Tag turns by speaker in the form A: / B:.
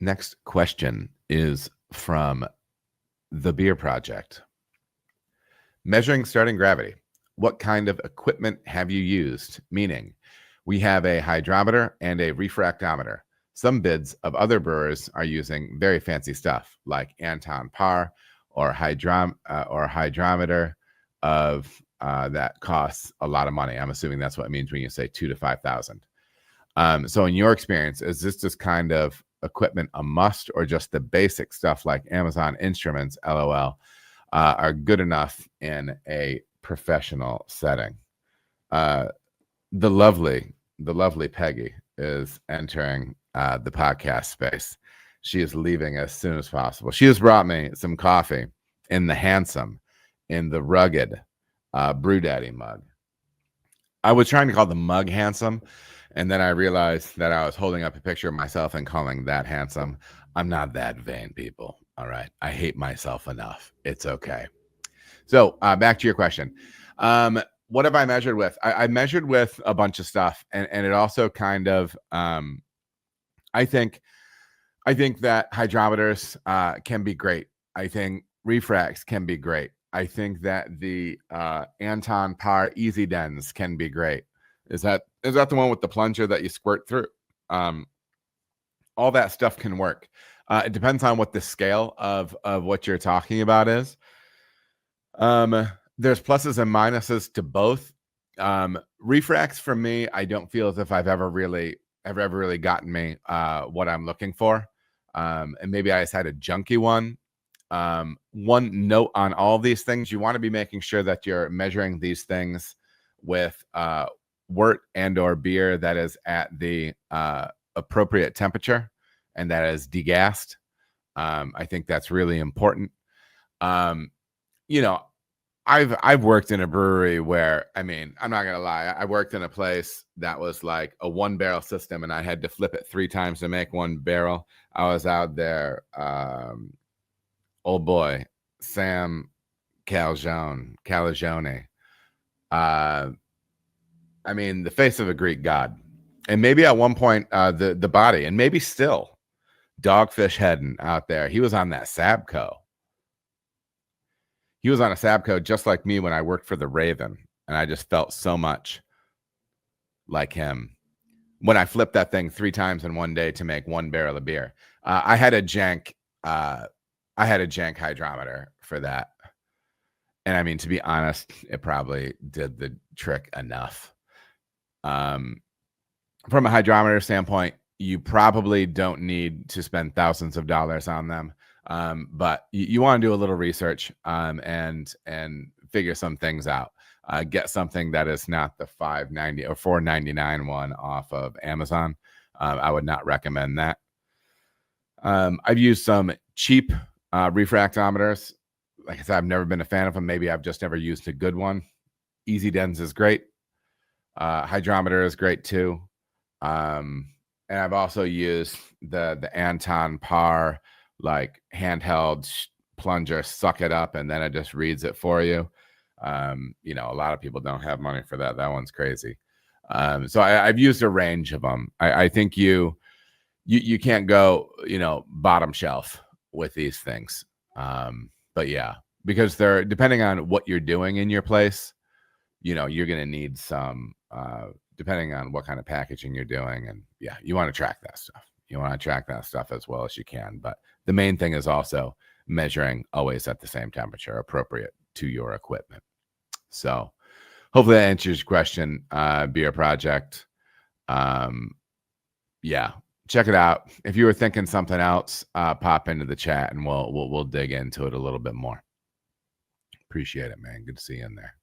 A: Next question is from the Beer Project. Measuring starting gravity. What kind of equipment have you used? Meaning, we have a hydrometer and a refractometer. Some bids of other brewers are using very fancy stuff like Anton Par or hydrometer of that costs a lot of money. I'm assuming that's what it means when you say $2,000 to $5,000. So in your experience, is this just kind of equipment a must, or just the basic stuff like Amazon Instruments, LOL, are good enough in a professional setting? The lovely Peggy is entering the podcast space. She is leaving as soon as possible. She has brought me some coffee in the rugged Brew Daddy mug. I was trying to call the mug handsome, and then I realized that I was holding up a picture of myself and calling that handsome. I'm not that vain, people. All right. I hate myself enough. It's okay. So back to your question. What have I measured with? I measured with a bunch of stuff, and it also kind of, I think that hydrometers can be great. I think refracts can be great. I think that the Anton Par Easy Dens can be great. Is that the one with the plunger that you squirt through? All that stuff can work. It depends on what the scale of what you're talking about is. There's pluses and minuses to both. Refracts for me, I don't feel as if I've ever really gotten me what I'm looking for. And maybe I just had a junky one. One note on all these things: you want to be making sure that you're measuring these things with wort and or beer that is at the appropriate temperature and that is degassed. I think that's really important. I've worked in a brewery where, I mean, I'm not gonna lie, I worked in a place that was like a 1-barrel system, and I had to flip it 3 times to make 1 barrel. I was out there, old boy Sam Calagione. I mean, the face of a Greek god, and maybe at one point the body, and maybe still Dogfish Heading out there. He was on that Sabco. He was on a Sabco just like me when I worked for the Raven, and I just felt so much like him when I flipped that thing 3 times in one day to make 1 barrel of beer. I had a jank hydrometer for that, and I mean, to be honest, it probably did the trick enough. From a hydrometer standpoint, you probably don't need to spend thousands of dollars on them. But you want to do a little research and figure some things out. Get something that is not the $5.90 or $4.99 one off of Amazon. I would not recommend that. I've used some cheap refractometers. Like I said, I've never been a fan of them. Maybe I've just never used a good one. Easy Dens is great. Hydrometer is great too. And I've also used the Anton Par like handheld plunger, suck it up, and then it just reads it for you. A lot of people don't have money for that. That one's crazy. So I've used a range of them. I think you can't go, bottom shelf with these things. But yeah, because they're, depending on what you're doing in your place, you're going to need some, depending on what kind of packaging you're doing. And yeah, you want to track that stuff. You want to track that stuff as well as you can. But the main thing is also measuring always at the same temperature appropriate to your equipment. So hopefully that answers your question, Beer Project. Yeah, check it out. If you were thinking something else, pop into the chat and we'll dig into it a little bit more. Appreciate it, man. Good to see you in there.